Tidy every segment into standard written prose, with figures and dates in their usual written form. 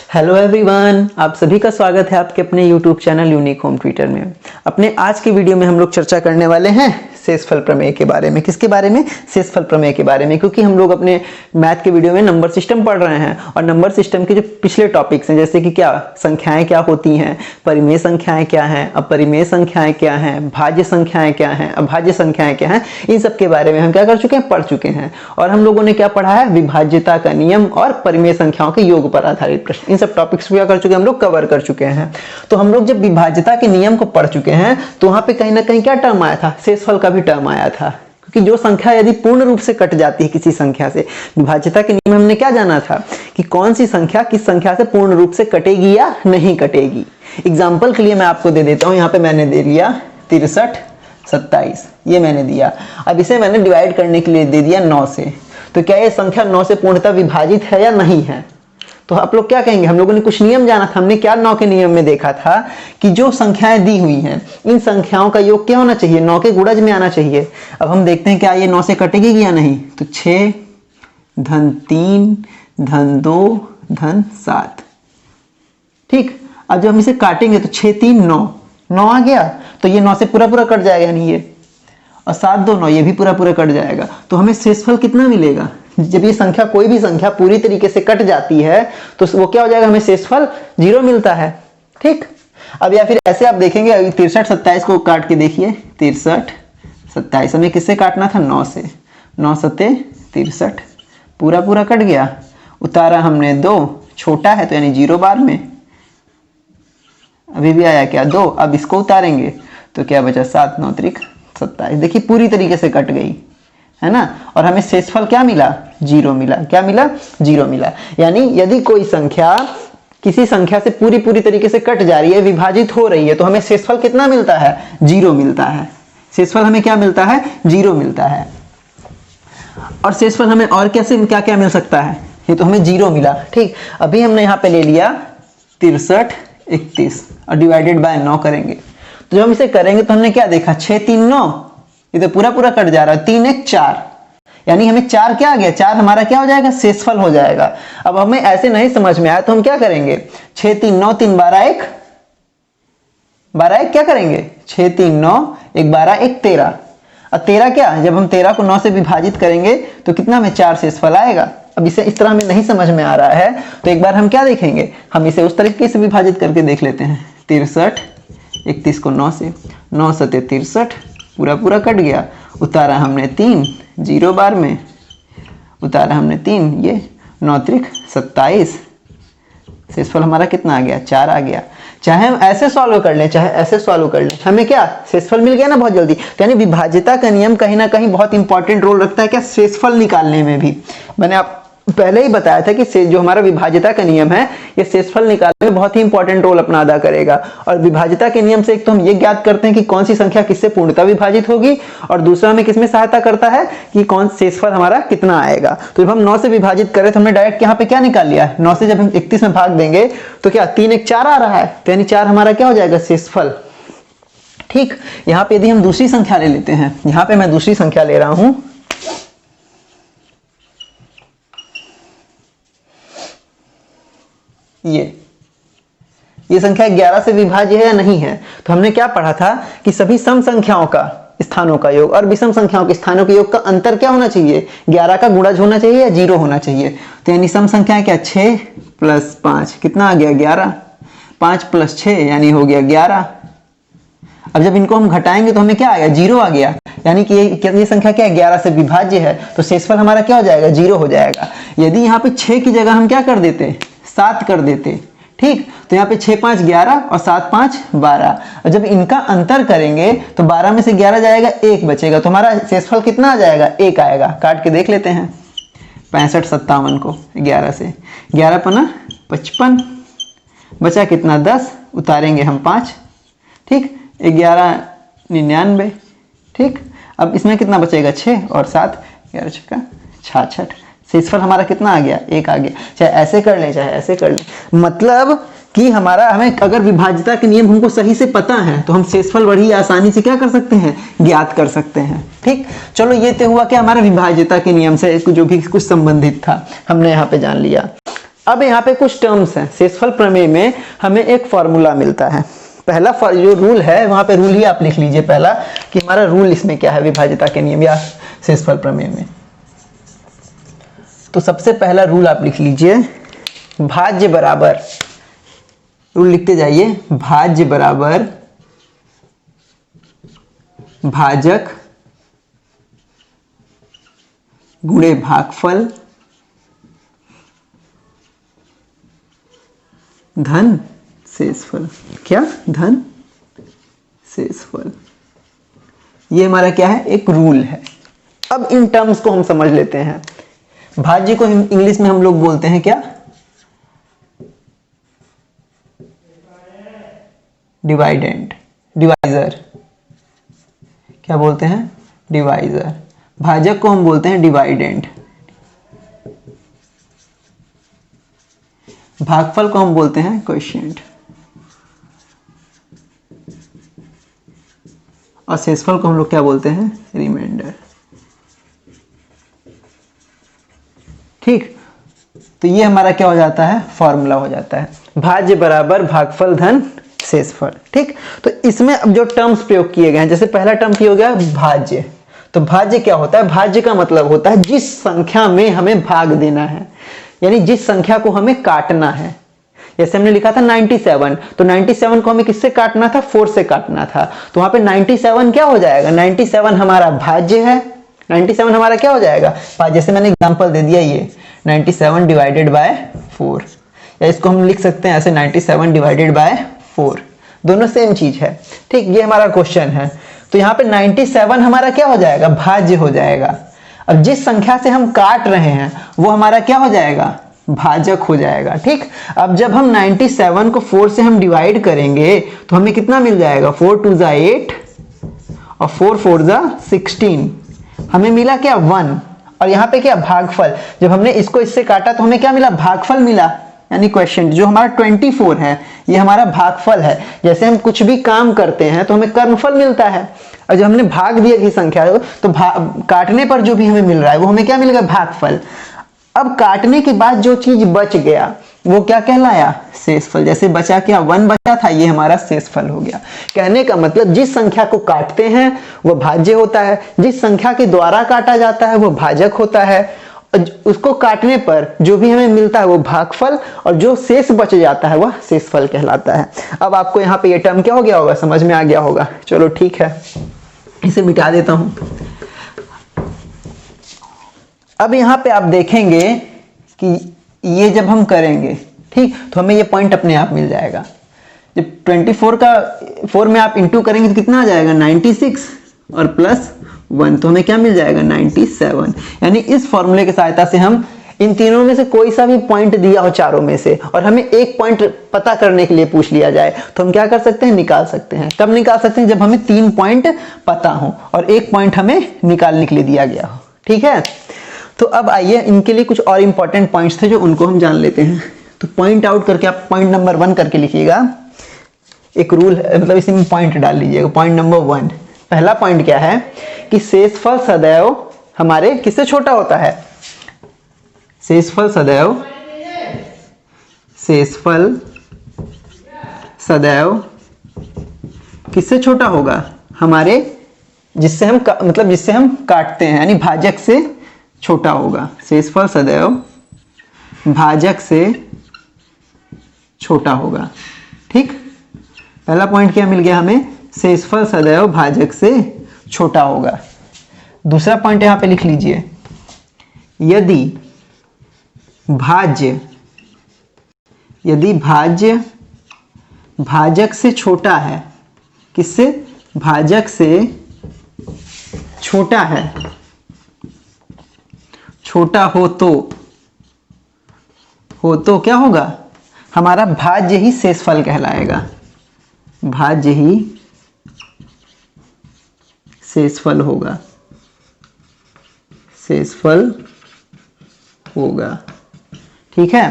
Hello everyone, आप सभी का स्वागत है आपके अपने YouTube channel unique home tutor में। अपने आज की वीडियो में हम लोग चर्चा करने वाले हैं शेषफल प्रमेय के बारे में। किसके बारे में? शेषफल प्रमेय के बारे में, क्योंकि हम लोग अपने मैथ के वीडियो में नंबर सिस्टम पढ़ रहे हैं और नंबर सिस्टम के जो पिछले टॉपिक्स हैं, जैसे कि क्या संख्याएं क्या होती हैं, परिमेय संख्याएं क्या हैं, अपरिमेय संख्याएं क्या हैं, भाज्य संख्याएं क्या हैं, अभाज्य संख्याएं क्या हैं, इन सब के बारे में हम क्या कर चुके हैं, पढ़ चुके हैं। और हम लोगों ने क्या पढ़ा है? विभाज्यता का नियम और परिमेय संख्याओं के योग पर आधारित प्रश्न। इन सब टॉपिक्स को क्या कर चुके हैं, हम लोग कवर कर चुके हैं। तो हम लोग जब विभाज्यता के नियम को पढ़ चुके हैं तो वहां पे कहीं ना कहीं क्या टर्म आया था? शेषफल का भी टर्म आया था, क्योंकि जो संख्या यदि पूर्ण रूप से कट जाती है किसी संख्या से, विभाज्यता के नियम में हमने क्या जाना था कि कौन सी संख्या किस संख्या से पूर्ण रूप से कटेगी या नहीं कटेगी। एग्जाम्पल के लिए मैं आपको दे देता हूं, यहाँ पे मैंने दे लिया 63, 27, ये मैंने दिया। अब इसे मैंने डिवाइड करने के लिए दे दिया 9 से। तो क्या ये संख्या 9 से पूर्णतः विभाजित है या नहीं है? तो आप लोग क्या कहेंगे? हम लोगों ने कुछ नियम जाना था। हमने क्या 9 के नियम में देखा था कि जो संख्याएं दी हुई हैं, इन संख्याओं का योग क्या होना चाहिए? 9 के गुणज में आना चाहिए। अब हम देखते हैं क्या ये 9 से कटेगी या नहीं। तो 6 धन 3 धन 2 धन 7, ठीक। अब जब हम इसे काटेंगे तो 6 3 9 आ गया, तो ये 9 से पूरा पूरा कट जाएगा, यानी ये, और 7 2 9, ये भी पूरा पूरा कट जाएगा। तो हमें शेषफल कितना मिलेगा? जब ये संख्या, कोई भी संख्या पूरी तरीके से कट जाती है तो वो क्या हो जाएगा? हमें शेषफल 0 मिलता है, ठीक। अब या फिर ऐसे आप देखेंगे, 63 27 को काट के देखिए, 63 27 हमें किससे काटना था? 9 से। 9 सत्ते 63, पूरा पूरा कट गया। उतारा हमने 2, छोटा है तो यानी 0 बार में, अभी भी आया क्या? 2। अब इसको उतारेंगे तो क्या बचा? 7 9 त्रिक 27। देखिए पूरी तरीके से कट गई, है ना। और हमें शेषफल क्या मिला? 0 मिला। क्या मिला? 0 मिला। यानी यदि कोई संख्या किसी संख्या से पूरी तरीके से कट जा रही है, विभाजित हो रही है, तो हमें शेषफल कितना मिलता है? 0 मिलता है। शेषफल हमें क्या मिलता है? 0 मिलता है। और शेषफल हमें और कैसे क्या क्या मिल सकता है? ये तो हमें 0 मिला, ठीक। अभी हमने यहाँ पे ले लिया 63 31 और डिवाइडेड बाय 9 करेंगे। तो जब हम इसे करेंगे तो हमने क्या देखा? 6 3 9, ये तो पूरा पूरा कट जा रहा है। 3 1 4, यानी हमें 4 क्या आ गया? 4 हमारा क्या हो जाएगा? शेषफल हो जाएगा। अब हमें ऐसे नहीं समझ में आया तो हम क्या करेंगे? 6 3 9 3 12 1, 12 1 क्या करेंगे? 6 3 9 1 12 1 13। अब 13 क्या? जब हम 13 को 9 से विभाजित करेंगे तो कितना में 4 शेषफल आएगा। अब इसे इस तरह हमें नहीं समझ में आ रहा है तो एक बार हम क्या देखेंगे, हम इसे उस तरीके से विभाजित करके देख लेते हैं। 63 31 को 9 से, 9 सत्ते 63, पूरा पूरा कट गया। उतारा हमने 3, 0 बार में, उतारा हमने 3, ये 9 त्रिक 27। शेषफल हमारा कितना आ गया? 4 आ गया। चाहे हम ऐसे सॉल्व कर लें चाहे ऐसे सॉल्व कर लें, हमें क्या शेषफल मिल गया ना बहुत जल्दी। तो यानी विभाज्यता का नियम कहीं ना कहीं बहुत इंपॉर्टेंट रोल रखता है क्या? शेषफल निकालने में भी। मैंने आप पहले ही बताया था कि जो हमारा विभाज्यता का नियम है, ये शेषफल निकालने में बहुत ही इंपॉर्टेंट रोल अपना अदा करेगा। और विभाज्यता के नियम से एक तो हम ये ज्ञात करते हैं कि कौन सी संख्या किससे पूर्णतः विभाजित होगी, और दूसरा हमें किसमें सहायता करता है कि कौन शेषफल हमारा कितना आएगा। तो जब हम 9 से विभाजित करें तो हमने डायरेक्ट यहाँ पे क्या निकाल लिया? 9 से जब हम 31 में भाग देंगे तो क्या 3 1 4 आ रहा है, तो यानी 4 हमारा क्या हो जाएगा? शेषफल, ठीक। यहाँ पे यदि हम दूसरी संख्या ले लेते हैं, यहाँ पे मैं दूसरी संख्या ले रहा हूं, ये संख्या 11 से विभाज्य है या नहीं है। तो हमने क्या पढ़ा था कि सभी सम संख्याओं का स्थानों का योग और विषम संख्याओं के स्थानों के योग का अंतर क्या होना चाहिए? 11 का गुणज होना चाहिए या 0 होना चाहिए। तो यानी सम संख्या क्या? 6 + 5 कितना आ गया? 11। 5 + 6 यानी हो गया 11। अब जब इनको हम घटाएंगे तो हमें क्या आएगा? 0 आ गया। यानी कि ये संख्या क्या है? 11 से विभाज्य है, तो शेषफल हमारा क्या हो जाएगा? 0 हो जाएगा। यदि यहाँ पे 6 की जगह हम क्या कर देते? 7 कर देते, ठीक। तो यहाँ पे 6 5 11 और 7 5 12। और जब इनका अंतर करेंगे तो 12 में से 11 जाएगा, 1 बचेगा, तो हमारा शेषफल कितना आ जाएगा? 1 आएगा। काट के देख लेते हैं। 65 57 को 11 से, 11 पना 55, बचा कितना? 10। उतारेंगे हम 5, ठीक। 11 99, ठीक। अब इसमें कितना बचेगा? 6 और 7, 11 छक्का 66। शेषफल हमारा कितना आ गया? 1 आ गया। चाहे ऐसे कर ले चाहे ऐसे कर ले, मतलब कि हमें अगर विभाज्यता के नियम हमको सही से पता है तो हम शेषफल बड़ी आसानी से क्या कर सकते हैं? ज्ञात कर सकते हैं, ठीक। चलो ये तो हुआ कि हमारा विभाज्यता के नियम से जो भी कुछ संबंधित था हमने यहाँ पे जान लिया। अब यहाँ पे कुछ टर्म्स हैं, शेषफल प्रमेय में हमें एक फॉर्मूला मिलता है। पहला जो रूल है वहां पे रूल ही आप लिख लीजिए पहला कि हमारा रूल इसमें क्या है विभाज्यता के नियम या शेषफल प्रमेय में। तो सबसे पहला रूल आप लिख लीजिए, भाज्य बराबर, रूल लिखते जाइए, भाज्य बराबर भाजक गुणे भागफल धन शेषफल। क्या? धन शेषफल। ये हमारा क्या है? एक रूल है। अब इन टर्म्स को हम समझ लेते हैं। भाज्य को इंग्लिश में हम लोग बोलते हैं क्या? Dividend, divisor. क्या बोलते हैं? डिवाइजर। भाजक को हम बोलते हैं डिवाइडेंड। भागफल को हम बोलते हैं क्वोशिएंट। और शेषफल को हम लोग क्या बोलते हैं? रिमाइंडर। ठीक, तो ये हमारा क्या हो जाता है? फॉर्मूला हो जाता है, भाज्य बराबर भागफल धन शेषफल। ठीक, तो इसमें अब जो टर्म्स प्रयोग किए गए हैं, जैसे पहला टर्म क्या हो गया? भाज्य। तो भाज्य क्या होता है? भाज्य का मतलब होता है जिस संख्या में हमें भाग देना है, यानी जिस संख्या को हमें काटना है। जैसे हमने लिखा था 97, तो 97 को हमें किससे काटना था? 4 से काटना था। तो वहां पे 97 क्या हो जाएगा? 97 हमारा भाज्य है। 97 हमारा क्या हो जाएगा? जैसे मैंने एग्जांपल दे दिया, ये 97 डिवाइडेड बाय 4, या इसको हम लिख सकते हैं ऐसे 97 डिवाइडेड बाय 4, दोनों सेम चीज है। ठीक, ये हमारा क्वेश्चन है। तो यहाँ पे 97 हमारा क्या हो जाएगा? भाज्य हो जाएगा। अब जिस संख्या से हम काट रहे हैं वो हमारा क्या हो जाएगा? भाजक हो जाएगा। ठीक, अब जब हम 97 को 4 से हम डिवाइड करेंगे तो हमें कितना मिल जाएगा? 4 2 जा 8 और 4 4 जा 16, हमें मिला क्या? 1। और यहाँ पे क्या? भागफल। जब हमने इसको इससे काटा तो हमें क्या मिला? भागफल मिला, यानी क्वेश्चन जो हमारा 24 है ये हमारा भागफल है। जैसे हम कुछ भी काम करते हैं तो हमें कर्मफल मिलता है, और जब हमने भाग दिया किसी संख्या को तो काटने पर जो भी हमें मिल रहा है वो हमें क्या मिलेगा? भागफल। अब काटने के बाद जो चीज बच गया वो क्या कहलाया? शेषफल। जैसे बचा क्या? 1 बचा था, ये हमारा शेषफल हो गया। कहने का मतलब जिस संख्या को काटते हैं वो भाज्य होता है, जिस संख्या के द्वारा काटा जाता है वो भाजक होता है, उसको काटने पर जो भी हमें मिलता है वो भागफल, और जो शेष बच जाता है वह शेषफल कहलाता है। अब आपको यहाँ पे ये टर्म क्या हो गया होगा? समझ में आ गया होगा। चलो ठीक है, इसे मिटा देता हूं। अब यहाँ पे आप देखेंगे कि ये जब हम करेंगे, ठीक, तो हमें ये पॉइंट अपने आप मिल जाएगा। जब 24 का 4 में आप इंटू करेंगे तो कितना आ जाएगा? 96 और प्लस 1, तो हमें क्या मिल जाएगा? 97। यानी इस फॉर्मूले की सहायता से हम इन तीनों में से कोई सा भी पॉइंट दिया हो चारों में से, और हमें एक पॉइंट पता करने के लिए पूछ लिया जाए, तो हम क्या कर सकते हैं? निकाल सकते हैं। कब निकाल सकते हैं? जब हमें 3 पॉइंट पता हो और एक पॉइंट हमें निकालने के लिए दिया गया हो। ठीक है, तो अब आइए इनके लिए कुछ और इंपॉर्टेंट पॉइंट्स थे जो उनको हम जान लेते हैं। तो पॉइंट आउट करके आप पॉइंट नंबर 1 करके लिखिएगा। एक रूल, मतलब इसमें पॉइंट डाल लीजिएगा। पॉइंट नंबर 1, पहला पॉइंट क्या है कि शेषफल सदैव हमारे किससे छोटा होता है? शेषफल सदैव किससे छोटा होगा? हमारे जिससे हम जिससे हम काटते हैं, यानी भाजक से छोटा होगा। शेषफल सदैव भाजक से छोटा होगा। ठीक, पहला पॉइंट क्या मिल गया हमें? शेषफल सदैव भाजक से छोटा होगा। दूसरा पॉइंट यहां पे लिख लीजिए, यदि भाज्य भाजक से छोटा है, किससे? भाजक से छोटा है, छोटा हो तो क्या होगा? हमारा भाज्य ही शेषफल कहलाएगा। भाज्य ही शेषफल होगा, शेषफल होगा। ठीक है,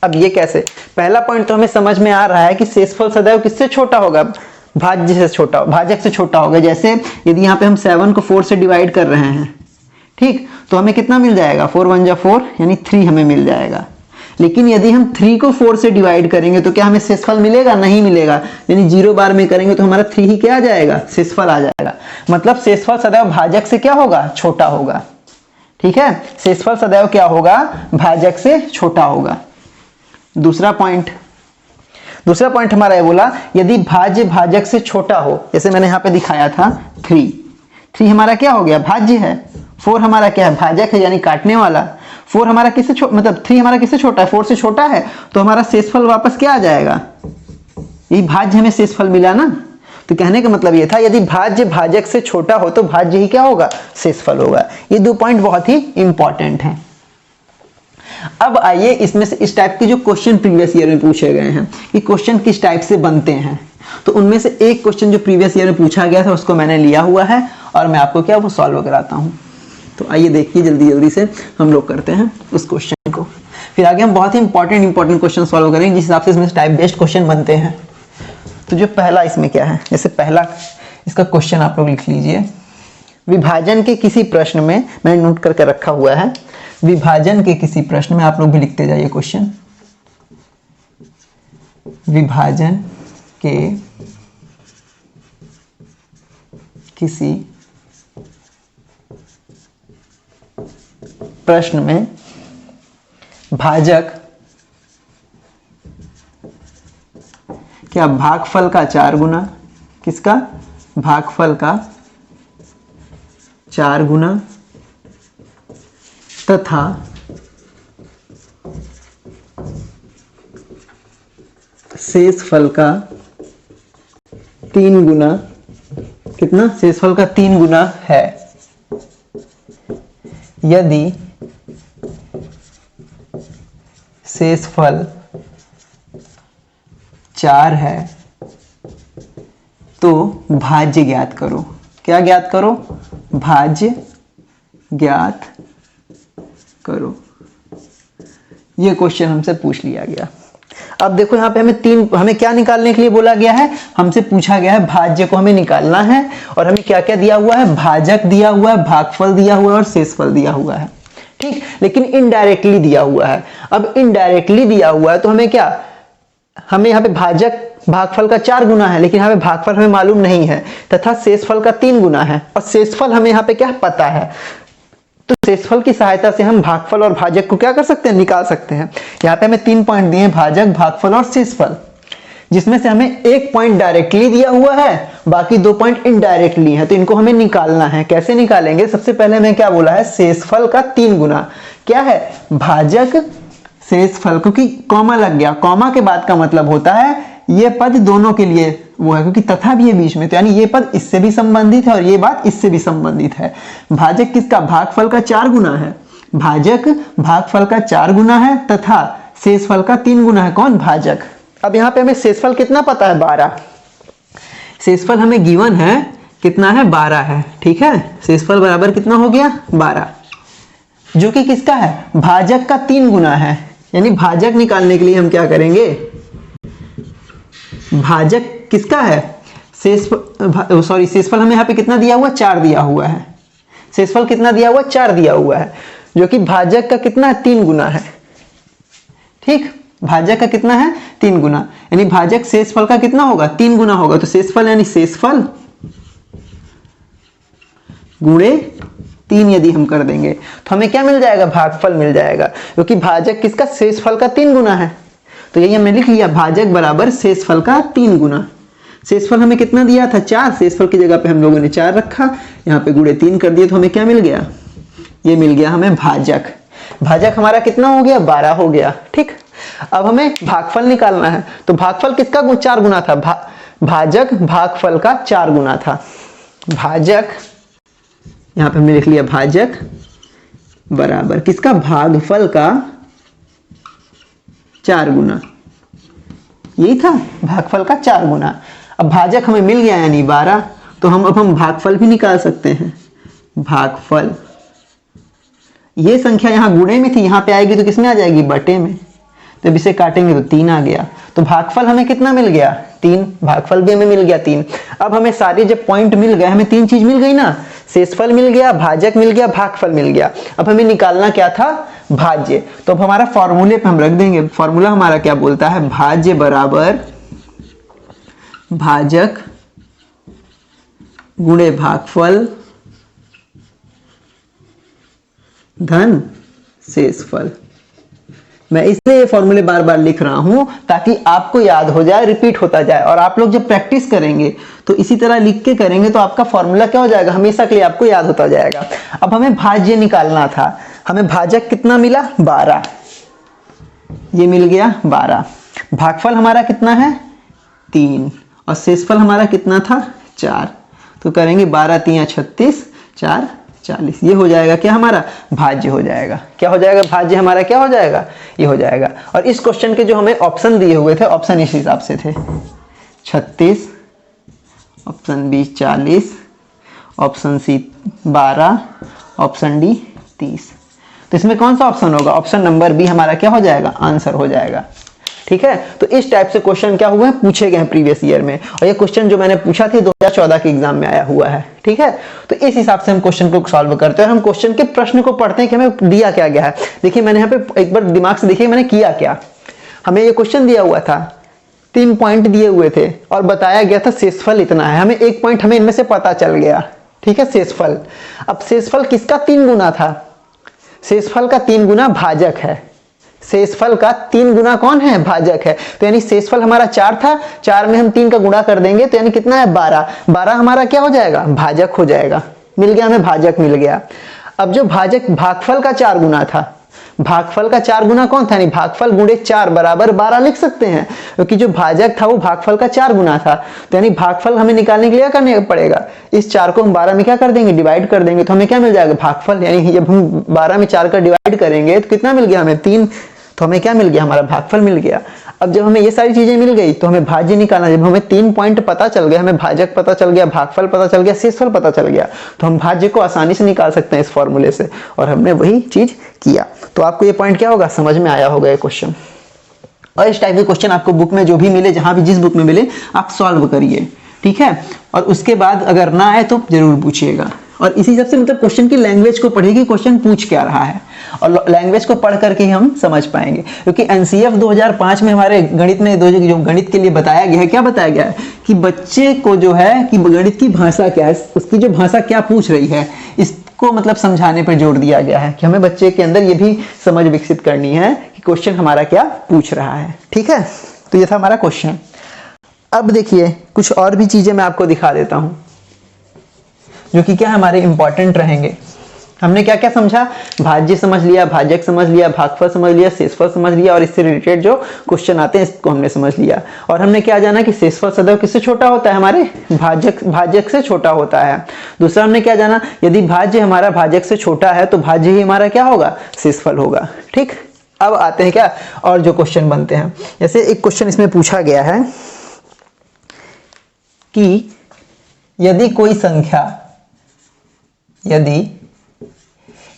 अब ये कैसे? पहला पॉइंट तो हमें समझ में आ रहा है कि शेषफल सदैव किससे छोटा होगा? भाज्य से छोटा, भाजक से छोटा होगा। जैसे यदि यहाँ पे हम 7 को 4 से डिवाइड कर रहे हैं, ठीक, तो हमें कितना मिल जाएगा? 4 1 जा 4, यानी 3 हमें मिल जाएगा। लेकिन यदि हम 3 को 4 से डिवाइड करेंगे तो क्या हमें शेषफल मिलेगा? नहीं मिलेगा। यानी 0 बार में करेंगे तो हमारा 3 ही क्या आ जाएगा? शेषफल आ जाएगा। मतलब शेषफल सदैव भाजक से क्या होगा? छोटा होगा। ठीक है, शेषफल सदैव क्या होगा? भाजक से छोटा होगा। दूसरा पॉइंट हमारा ये बोला, यदि भाज्य भाजक से छोटा हो, जैसे मैंने यहाँ पे दिखाया था 3 हमारा क्या हो गया? भाज्य है। 4 हमारा क्या है? भाजक है, यानी काटने वाला। 4 हमारा किससे मतलब 3 हमारा किससे छोटा है? 4 से छोटा है, तो हमारा शेषफल वापस क्या आ जाएगा? यही भाज्य हमें शेषफल मिला ना। तो कहने का मतलब ये था, यदि भाज्य भाजक से छोटा हो तो भाज्य ही क्या होगा? शेषफल होगा। ये 2 पॉइंट बहुत ही इंपॉर्टेंट हैं। अब आइए इसमें से इस टाइप के जो क्वेश्चन प्रीवियस ईयर में पूछे गए हैं कि क्वेश्चन किस टाइप से बनते हैं, तो उनमें से एक क्वेश्चन जो प्रीवियस ईयर में पूछा गया था उसको मैंने लिया हुआ है और मैं आपको क्या वो सॉल्व कराता हूं। तो आइए देखिए जल्दी से हम लोग करते हैं उस क्वेश्चन को, फिर आगे हम बहुत ही इंपॉर्टेंट क्वेश्चन सॉल्व करेंगे जिस हिसाब से इसमें टाइप बेस्ड क्वेश्चन बनते हैं। तो जो पहला इसमें क्या है, जैसे पहला इसका क्वेश्चन आप लोग लिख लीजिए। विभाजन के किसी प्रश्न में, मैंने नोट करके रखा हुआ है, विभाजन के किसी प्रश्न में आप लोग भी लिखते जाइए क्वेश्चन। विभाजन के किसी प्रश्न में भाजक क्या भागफल का 4 गुना, किसका? भागफल का 4 गुना तथा शेषफल का 3 गुना, कितना? शेषफल का 3 गुना है। यदि शेषफल 4 है तो भाज्य ज्ञात करो। क्या ज्ञात करो? भाज्य ज्ञात करो। ये क्वेश्चन हमसे पूछ लिया गया। अब देखो यहाँ पे हमें क्या निकालने के लिए बोला गया है? हमसे पूछा गया है भाज्य को हमें निकालना है और हमें क्या क्या दिया हुआ है? भाजक दिया हुआ है, भागफल दिया हुआ है और शेषफल दिया हुआ है। ठीक, लेकिन इनडायरेक्टली दिया हुआ है। अब इनडायरेक्टली दिया हुआ है तो हमें क्या, हमें यहाँ पे भाजक भागफल का 4 गुना है, लेकिन यहाँ पे भागफल हमें मालूम नहीं है, तथा शेषफल का 3 गुना है और शेषफल हमें यहाँ पे क्या पता है। तो शेषफल की सहायता से हम भागफल और भाजक को क्या कर सकते हैं? निकाल सकते हैं। यहाँ पे हमें 3 पॉइंट दिए हैं, भाजक, भागफल और शेषफल, जिसमें से हमें 1 पॉइंट डायरेक्टली दिया हुआ है, बाकी 2 पॉइंट इनडायरेक्टली है। तो इनको हमें निकालना है। कैसे निकालेंगे? सबसे पहले हमें क्या बोला है? शेषफल का 3 गुना। क्या है? भाजक शेषफल, क्योंकि कॉमा लग गया, कॉमा के बाद का मतलब होता है ये पद दोनों के लिए वो है, क्योंकि तथा भी है बीच में, तो यानी ये पद इससे भी संबंधित है और ये बात इससे भी संबंधित है। भाजक किसका? भागफल का 4 गुना है। भाजक भागफल का 4 गुना है तथा शेषफल का 3 गुना है। कौन? भाजक। अब यहाँ पे हमें शेषफल कितना पता है? 12। शेषफल हमें गिवन है, कितना है? 12 है। ठीक है, शेषफल बराबर कितना हो गया? 12, जो कि किसका है? भाजक का 3 गुना है। यानी भाजक निकालने के लिए हम क्या करेंगे? भाजक किसका है? शेषफल हमें यहाँ पे कितना दिया हुआ? 4 दिया हुआ है। शेषफल कितना दिया हुआ? 4 दिया हुआ है, जो कि भाजक का कितना है? 3 गुना है। ठीक, भाजक का कितना है? 3 गुना, यानी भाजक शेषफल का कितना होगा? 3 गुना होगा। तो शेषफल यानी शेषफल गुणे 3 यदि हम कर देंगे तो हमें क्या मिल जाएगा? भागफल मिल जाएगा, क्योंकि भाजक किसका? शेषफल का 3 गुना है। तो यही हमने लिख लिया, भाजक बराबर शेषफल का 3 गुना। शेषफल हमें कितना दिया था? 4। शेषफल की जगह पे हम लोगों ने 4 रखा, यहाँ पे गुणे 3 कर दिए तो हमें क्या मिल गया? ये मिल गया हमें भाजक। भाजक हमारा कितना हो गया? 12 हो गया। ठीक, अब हमें भागफल निकालना है। तो भागफल किसका 4 गुना था? भाजक भागफल का 4 गुना था। भाजक, यहाँ पे हमने लिख लिया भाजक बराबर किसका? भागफल का 4 गुना। यही था, भागफल का 4 गुना। अब भाजक हमें मिल गया यानी 12, तो अब हम भागफल भी निकाल सकते हैं। भागफल, ये संख्या यहाँ गुणे में थी, यहाँ पे आएगी तो किसमें आ जाएगी? बटे में। तो अब इसे काटेंगे तो 3 आ गया। तो भागफल हमें कितना मिल गया? 3। भागफल भी हमें मिल गया 3। अब हमें सारे जब पॉइंट मिल गए, हमें 3 चीज मिल गई ना, शेषफल मिल गया, भाजक मिल गया, भागफल मिल गया। अब हमें निकालना क्या था, भाज्य। तो अब हमारा फॉर्मूले पे हम रख देंगे, फॉर्मूला हमारा क्या बोलता है, भाज्य बराबर भाजक गुणे भागफल धन शेषफल। मैं इसलिए ये फॉर्मूले बार बार लिख रहा हूं ताकि आपको याद हो जाए, रिपीट होता जाए। और आप लोग जब प्रैक्टिस करेंगे तो इसी तरह लिख के करेंगे तो आपका फॉर्मूला क्या हो जाएगा, हमेशा के लिए आपको याद होता जाएगा। अब हमें भाज्य निकालना था, हमें भाजक कितना मिला, 12, ये मिल गया 12। भागफल हमारा कितना है, 3, और शेषफल हमारा कितना था, 4। तो करेंगे 12 3 36, 4 40, ये हो जाएगा क्या, हमारा भाज्य हो जाएगा। क्या हो जाएगा, भाज्य हमारा क्या हो जाएगा, ये हो जाएगा। और इस क्वेश्चन के जो हमें ऑप्शन दिए हुए थे, ऑप्शन इस हिसाब से थे, 36, option B 40, option C 12, option D 30। तो इसमें कौन सा ऑप्शन होगा, ऑप्शन नंबर बी हमारा क्या हो जाएगा, आंसर हो जाएगा। ठीक है, तो इस टाइप से क्वेश्चन क्या हुए हैं, पूछे गए हैं प्रीवियस ईयर में। और ये क्वेश्चन जो मैंने पूछा थे 2014 के एग्जाम में आया हुआ है। ठीक है, तो इस हिसाब से हम क्वेश्चन को सॉल्व करते हैं। हम क्वेश्चन के प्रश्न को पढ़ते हैं कि हमें दिया क्या गया है। देखिए मैंने यहाँ पे एक बार दिमाग से देखिए मैंने किया क्या। हमें ये क्वेश्चन दिया हुआ था, 3 पॉइंट दिए हुए थे और बताया गया था शेषफल इतना है। हमें एक पॉइंट हमें इनमें से पता चल गया। ठीक है, शेषफल। अब शेषफल किसका 3 गुना था, शेषफल का 3 गुना भाजक है। शेषफल का 3 गुना कौन है, भाजक है। तो यानी शेषफल हमारा 4 था, 4 में हम 3 का गुणा कर देंगे तो यानी कितना है, 12। 12 हमारा क्या हो जाएगा, भाजक हो जाएगा। मिल गया, हमें भाजक मिल गया। अब जो भाजक भागफल का 4 गुना था, भागफल का 4 गुना कौन था, यानी भागफल गुणे 4 बराबर 12 लिख सकते हैं, क्योंकि जो भाजक था वो भागफल का 4 गुना था। तो यानी भागफल हमें निकालने के लिए क्या करने पड़ेगा, इस 4 को हम 12 में क्या कर देंगे, डिवाइड कर देंगे। तो हमें क्या मिल जाएगा, भागफल। यानी जब हम 12 में 4 का डिवाइड करेंगे तो कितना मिल गया हमें, 3। तो हमें क्या मिल गया, हमारा भागफल मिल गया। अब जब हमें ये सारी चीजें मिल गई तो हमें भाज्य निकालना। जब हमें 3 पॉइंट पता चल गया, हमें भाजक पता चल गया, भागफल पता चल गया, शेषफल पता चल गया, तो हम भाज्य को आसानी से निकाल सकते हैं इस फॉर्मूले से। और हमने वही चीज किया। तो आपको ये पॉइंट क्या होगा, समझ में आया होगा ये क्वेश्चन। और इस टाइप के क्वेश्चन आपको बुक में जो भी मिले, जहां भी जिस बुक में मिले आप सॉल्व करिए। ठीक है, और उसके बाद अगर ना आए तो जरूर पूछिएगा। और इसी हिसाब से मतलब क्वेश्चन की लैंग्वेज को पढ़िए कि क्वेश्चन पूछ क्या रहा है, और लैंग्वेज को पढ़ करके ही हम समझ पाएंगे। क्योंकि एनसीएफ 2005 में हमारे गणित में जो गणित के लिए बताया गया है, क्या बताया गया है कि बच्चे को जो है कि गणित की भाषा क्या है, उसकी जो भाषा क्या पूछ रही है, इसको मतलब समझाने पर जोर दिया गया है कि हमें बच्चे के अंदर ये भी समझ विकसित करनी है कि क्वेश्चन हमारा क्या पूछ रहा है। ठीक है, तो ये था हमारा क्वेश्चन। अब देखिए कुछ और भी चीजें मैं आपको दिखा देता हूं जो कि क्या हमारे इंपॉर्टेंट रहेंगे। हमने क्या क्या समझा, भाज्य समझ लिया, भाजक समझ लिया, भागफल समझ लिया, शेषफल समझ लिया, और इससे रिलेटेड जो क्वेश्चन आते हैं इसको हमने समझ लिया। और हमने क्या जाना कि शेषफल सदैव किससे छोटा होता है, हमारे भाजक से छोटा होता है। दूसरा हमने क्या जाना, यदि भाज्य हमारा भाजक से छोटा है तो भाज्य ही हमारा क्या होगा, शेषफल होगा। ठीक, अब आते हैं क्या और जो क्वेश्चन बनते हैं। जैसे एक क्वेश्चन इसमें पूछा गया है कि यदि कोई संख्या, यदि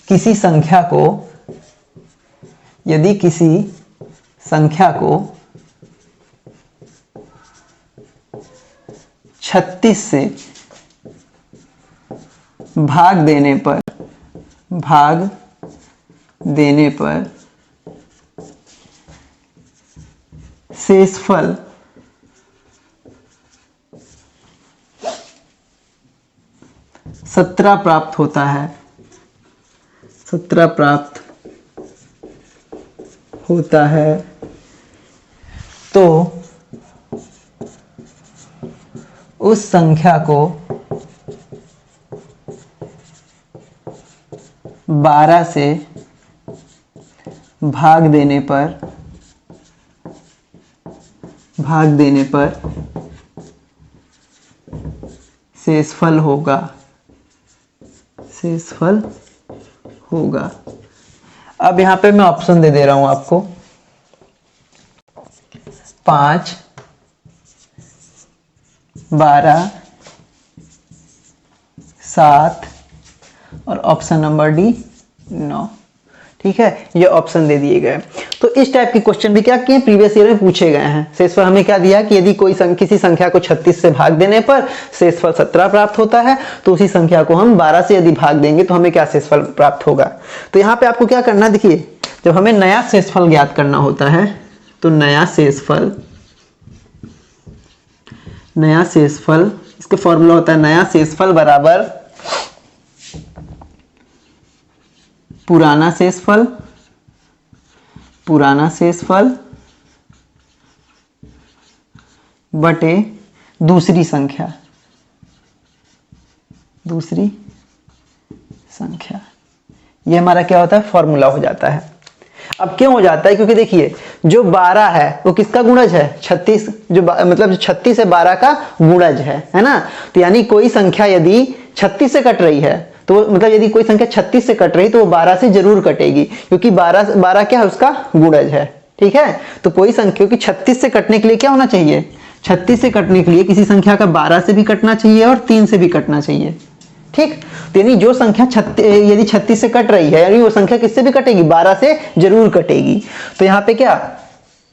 किसी संख्या को 36 से भाग देने पर शेषफल 17 प्राप्त होता है, 17 प्राप्त होता है, तो उस संख्या को 12 से भाग देने पर शेषफल होगा। अब यहां पे मैं ऑप्शन दे रहा हूं आपको, 5, 12, 7 और ऑप्शन नंबर डी 9। ठीक है, ये ऑप्शन दे दिए गए। तो इस टाइप के क्वेश्चन भी क्या किए प्रीवियस ईयर में पूछे गए हैं। शेषफल हमें क्या दिया कि यदि कोई किसी संख्या को 36 से भाग देने पर शेषफल 17 प्राप्त होता है, तो उसी संख्या को हम 12 से यदि भाग देंगे तो हमें क्या शेषफल प्राप्त होगा। तो यहाँ पे आपको क्या करना, देखिए जब हमें नया शेषफल ज्ञात करना होता है तो नया शेषफल इसका फॉर्मूला होता है नया शेषफल बराबर पुराना शेषफल बटे दूसरी संख्या। ये हमारा क्या होता है, फॉर्मूला हो जाता है। अब क्यों हो जाता है, क्योंकि देखिए जो 12 है वो किसका गुणज है, 36, मतलब 36 से 12 का गुणज है ना। तो यानी कोई संख्या यदि 36 से कट रही है तो मतलब यदि कोई संख्या 36 से कट रही तो वो 12 से जरूर कटेगी, क्योंकि 12 क्या है, उसका गुणज है। ठीक है, तो कोई संख्या, क्योंकि 36 से कटने के लिए क्या होना चाहिए, 36 से कटने के लिए किसी संख्या का 12 से भी कटना चाहिए और 3 से भी कटना चाहिए। ठीक, तो यानी जो संख्या यदि 36 से कट रही है यानी वो संख्या किससे भी कटेगी, 12 से जरूर कटेगी। तो यहाँ पे क्या,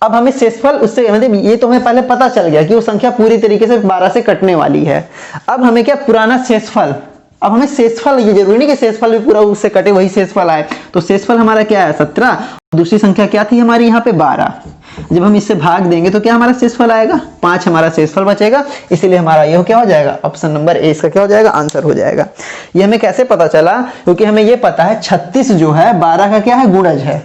अब हमें शेषफल उससे, मतलब ये तो हमें पहले पता चल गया कि वो संख्या पूरी तरीके से 12 से कटने वाली है। अब हमें क्या, पुराना शेषफल, अब हमें शेषफल, ये जरूरी नहीं कि शेषफल भी पूरा उससे कटे वही शेषफल आए। तो शेषफल हमारा क्या है 17, दूसरी संख्या क्या थी हमारी यहाँ पे 12। जब हम इससे भाग देंगे तो क्या हमारा शेषफल आएगा, 5 हमारा शेषफल बचेगा। इसीलिए हमारा यह क्या हो जाएगा, ऑप्शन नंबर ए इसका क्या हो जाएगा, आंसर हो जाएगा। ये हमें कैसे पता चला, क्योंकि हमें ये पता है 36 जो है 12 का क्या है, गुणज है।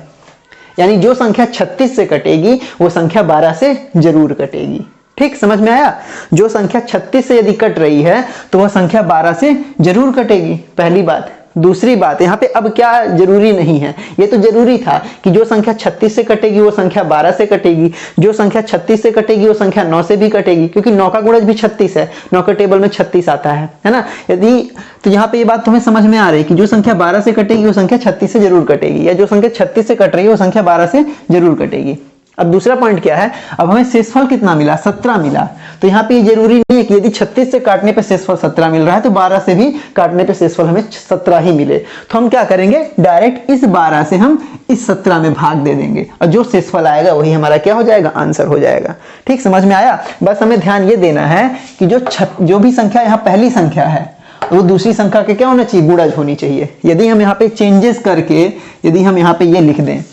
यानी जो संख्या 36 से कटेगी वो संख्या 12 से जरूर कटेगी। ठीक, समझ में आया। जो संख्या 36 से यदि कट रही है तो वह संख्या 12 से जरूर कटेगी, पहली बात। दूसरी बात, यहाँ पे अब क्या जरूरी नहीं है, ये तो जरूरी था कि जो संख्या 36 से कटेगी वो संख्या 12 से कटेगी, जो संख्या 36 से कटेगी वो संख्या 9 से भी कटेगी, क्योंकि 9 का गुणज भी 36 है, 9 के टेबल में 36 आता है ना। यदि तो यहाँ पे ये बात तुम्हें समझ में आ रही है कि जो संख्या 12 से कटेगी वो संख्या 36 से जरूर कटेगी, या जो संख्या 36 से कट रही है वो संख्या 12 से जरूर कटेगी। अब दूसरा पॉइंट क्या है, अब हमें शेषफल कितना मिला, 17 मिला। तो यहाँ पे ये जरूरी नहीं है कि यदि 36 से काटने पे शेषफल 17 मिल रहा है तो 12 से भी काटने पे शेषफल हमें 17 ही मिले। तो हम क्या करेंगे, डायरेक्ट इस 12 से हम इस 17 में भाग दे देंगे और जो शेषफल आएगा वही हमारा क्या हो जाएगा, आंसर हो जाएगा। ठीक, समझ में आया। बस हमें ध्यान ये देना है कि जो भी संख्या यहाँ पहली संख्या है वो दूसरी संख्या के क्या होना चाहिए, गुणज होनी चाहिए। यदि हम यहाँ पे चेंजेस करके, यदि हम यहाँ पे ये लिख दें,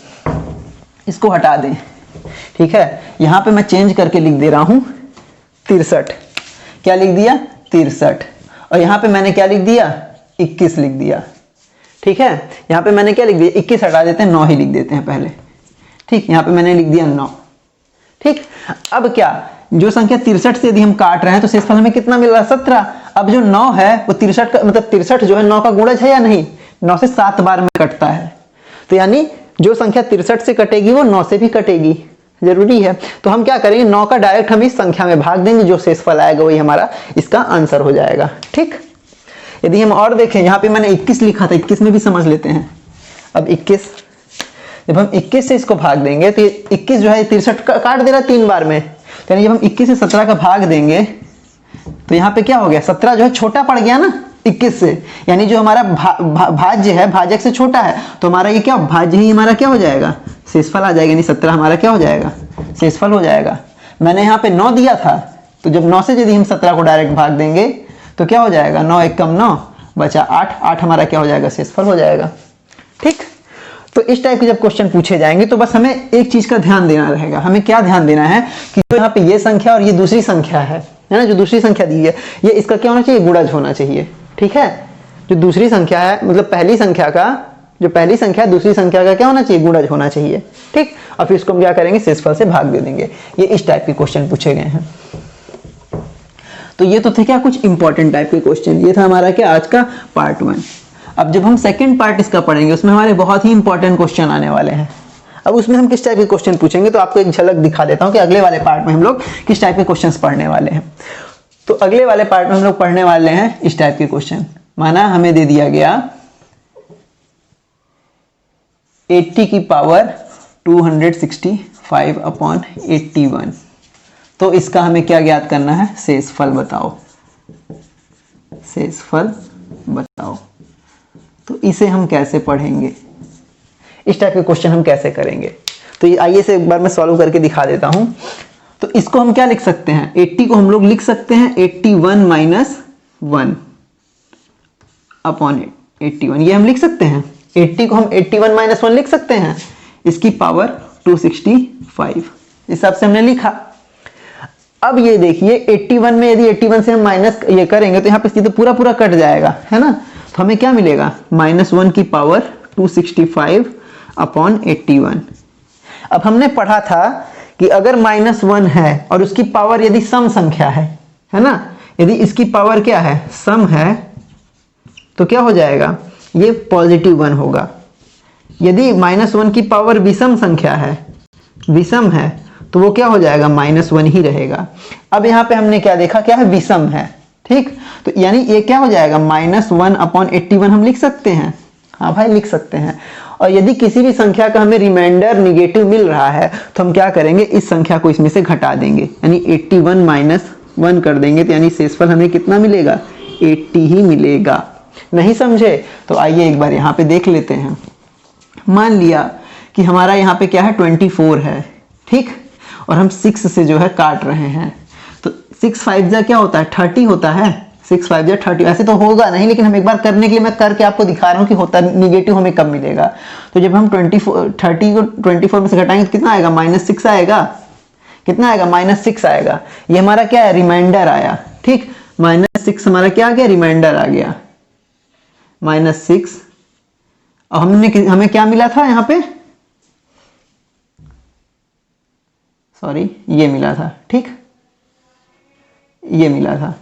इसको हटा दें, ठीक है, यहां पे मैं चेंज करके लिख दे रहा हूं 63, क्या लिख दिया 63, और यहां पे मैंने क्या लिख दिया 21 लिख दिया। ठीक है, यहां पे मैंने क्या लिख दिया, 21 हटा देते हैं, 9 ही लिख देते हैं पहले। ठीक, यहां पे मैंने लिख दिया 9। ठीक, अब क्या, जो संख्या 63 से यदि हम काट रहे हैं तो शेषफल हमें कितना मिल रहा है, 17। अब जो 9 है वो 63 का, मतलब 63 जो है 9 का गुणज है या नहीं, 9 से 7 बार में कटता है। तो यानी जो संख्या 63 से कटेगी वो 9 से भी कटेगी, जरूरी है। तो हम क्या करेंगे, 9 का डायरेक्ट हम इस संख्या में भाग देंगे, जो शेषफल आएगा वही हमारा इसका आंसर हो जाएगा। ठीक, यदि हम और देखें, यहाँ पे मैंने 21 लिखा था, 21 में भी समझ लेते हैं। अब 21, जब हम 21 से इसको भाग देंगे तो 21 जो है 63 काट दे रहा है 3 बार में। तो यानी जब हम 21 से 17 का भाग देंगे तो यहाँ पे क्या हो गया, 17 जो है छोटा पड़ गया ना 21 से, यानी जो हमारा भाज्य है भाजक से छोटा है, तो हमारा ये क्या, भाज्य ही हमारा क्या हो जाएगा, शेषफल आ जाएगा। यानी 17 हमारा क्या हो जाएगा, शेषफल हो जाएगा। मैंने यहाँ पे 9 दिया था, तो जब 9 से यदि हम 17 को डायरेक्ट भाग देंगे तो क्या हो जाएगा, 9 एक कम 9 बचा 8, 8 हमारा क्या हो जाएगा, शेषफल हो जाएगा। ठीक, तो इस टाइप के जब क्वेश्चन पूछे जाएंगे तो बस हमें एक चीज का ध्यान देना रहेगा। हमें क्या ध्यान देना है कि जो यहाँ पे ये संख्या और ये दूसरी संख्या है ना, जो दूसरी संख्या दी है, ये इसका क्या होना चाहिए, गुणज होना चाहिए। ठीक है, जो दूसरी संख्या है, मतलब पहली संख्या का, जो पहली संख्या है दूसरी संख्या का क्या होना चाहिए, गुणज होना चाहिए। ठीक, और फिर इसको हम क्या करेंगे, शेषफल से भाग दे देंगे। ये इस टाइप के क्वेश्चन पूछे गए हैं। तो ये तो थे क्या कुछ इंपॉर्टेंट टाइप के क्वेश्चन। ये था हमारा क्या आज का पार्ट 1। अब जब हम सेकंड पार्ट इसका पढ़ेंगे उसमें हमारे बहुत ही इंपॉर्टेंट क्वेश्चन आने वाले हैं। अब उसमें हम किस टाइप के क्वेश्चन पूछेंगे, तो आपको एक झलक दिखा देता हूं कि अगले वाले पार्ट में हम लोग किस टाइप के क्वेश्चंस पढ़ने वाले हैं। तो अगले वाले पार्ट में हम लोग पढ़ने वाले हैं इस टाइप के क्वेश्चन। माना हमें दे दिया गया 80 की पावर 265/81, तो इसका हमें क्या ज्ञात करना है, शेषफल बताओ, शेषफल बताओ। तो इसे हम कैसे पढ़ेंगे, इस टाइप के क्वेश्चन हम कैसे करेंगे। तो ये आइए से एक बार मैं सॉल्व करके दिखा देता हूं। तो इसको हम क्या लिख सकते हैं, 80 को हम लोग लिख सकते हैं 81 माइनस 1 अपॉन 81, ये हम लिख सकते हैं। 80 को हम 81 माइनस 1 लिख सकते हैं, इसकी पावर 265, इस हिसाब से हमने लिखा। अब ये देखिए 81 में यदि 81 से हम माइनस ये करेंगे तो यहाँ पे तो पूरा पूरा कट जाएगा, है ना। तो हमें क्या मिलेगा, -1 की पावर 265 अपॉन 81। अब हमने पढ़ा था कि अगर -1 है और उसकी पावर यदि सम संख्या है ना, यदि इसकी पावर क्या है, सम है, तो क्या हो जाएगा, ये +1 होगा। यदि -1 की पावर विषम संख्या है, विषम है, तो वो क्या हो जाएगा, -1 ही रहेगा। अब यहाँ पे हमने क्या देखा, क्या है, विषम है, ठीक। तो यानी ये क्या हो जाएगा, -1 अपॉन 81 हम लिख सकते हैं, हाँ भाई लिख सकते हैं। और यदि किसी भी संख्या का हमें रिमाइंडर निगेटिव मिल रहा है तो हम क्या करेंगे, इस संख्या को इसमें से घटा देंगे, यानी 81 माइनस 1 कर देंगे, तो यानी शेषफल हमें कितना मिलेगा, 80 ही मिलेगा। नहीं समझे तो आइए एक बार यहाँ पे देख लेते हैं। मान लिया कि हमारा यहाँ पे क्या है, 24 है, ठीक, और हम 6 से जो है काट रहे हैं, तो 6 5 जा क्या होता है, 30 होता है, 6 5 जा 30। ऐसे तो होगा नहीं, लेकिन हम एक बार करने के लिए मैं करके आपको दिखा रहा हूँ कि होता निगेटिव हमें कब मिलेगा। तो जब हम 30 को 24 में से घटाएंगे तो कितना आएगा, -6 आएगा। कितना आएगा, -6 आएगा। ये हमारा क्या है, रिमाइंडर आया, ठीक। -6 हमारा क्या आ गया, रिमाइंडर आ गया, -6। और हमें क्या मिला था यहाँ पे, सॉरी ये मिला था, ठीक, ये मिला था।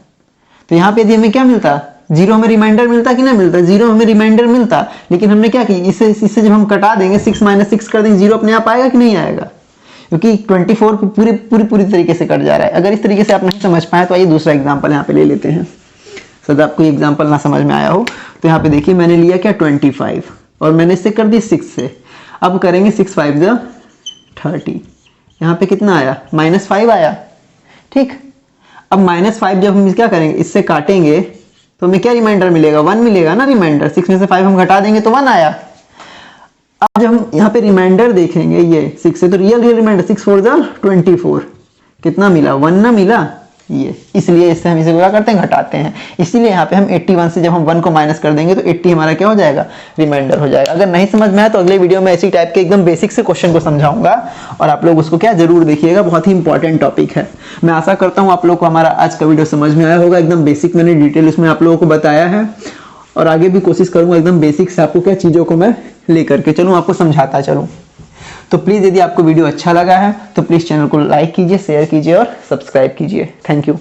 तो यहाँ पे यदि हमें क्या मिलता, 0 हमें रिमाइंडर मिलता कि नहीं मिलता, 0 हमें रिमाइंडर मिलता, लेकिन हमने क्या किया, इससे जब हम कटा देंगे, 6 - 6 कर देंगे, 0 अपने आप आएगा कि नहीं आएगा, क्योंकि 24 पूरी तरीके से कट जा रहा है। अगर इस तरीके से आप नहीं समझ पाए तो आइए दूसरा एग्जाम्पल यहाँ पे ले लेते हैं। सदा आपको एग्जाम्पल ना समझ में आया हो तो यहाँ पे देखिए, मैंने लिया क्या, 25, और मैंने इससे कर दी 6 से। अब करेंगे 6 5 जा 30, यहाँ पे कितना आया, -5 आया, ठीक। अब -5 जब हम क्या करेंगे, इससे काटेंगे तो हमें क्या रिमाइंडर मिलेगा, 1 मिलेगा ना रिमाइंडर। 6 में से 5 हम घटा देंगे तो 1 आया। अब जब हम यहाँ पे रिमाइंडर देखेंगे, ये 6 से, तो रियल रिमाइंडर 6 4 जा 24, कितना मिला, 1 ना मिला, ये। इसलिए इससे हम इसे क्या करते हैं, घटाते हैं। इसीलिए यहाँ पे हम 81 से जब हम 1 को माइनस कर देंगे तो 80 हमारा क्या हो जाएगा, रिमाइंडर हो जाएगा। अगर नहीं समझ में आया तो अगले वीडियो में ऐसी टाइप के एकदम बेसिक से क्वेश्चन को समझाऊंगा और आप लोग उसको क्या जरूर देखिएगा, बहुत ही इंपॉर्टेंट टॉपिक है। मैं आशा करता हूँ आप लोग को हमारा आज का वीडियो समझ में आया होगा। एकदम बेसिक मैंने डिटेल उसमें आप लोगों को बताया है, और आगे भी कोशिश करूंगा एकदम बेसिक से आपको क्या चीज़ों को मैं लेकर के चलूँ, आपको समझाता चलूँ। तो प्लीज़ यदि आपको वीडियो अच्छा लगा है तो प्लीज़ चैनल को लाइक कीजिए, शेयर कीजिए और सब्सक्राइब कीजिए। Thank you.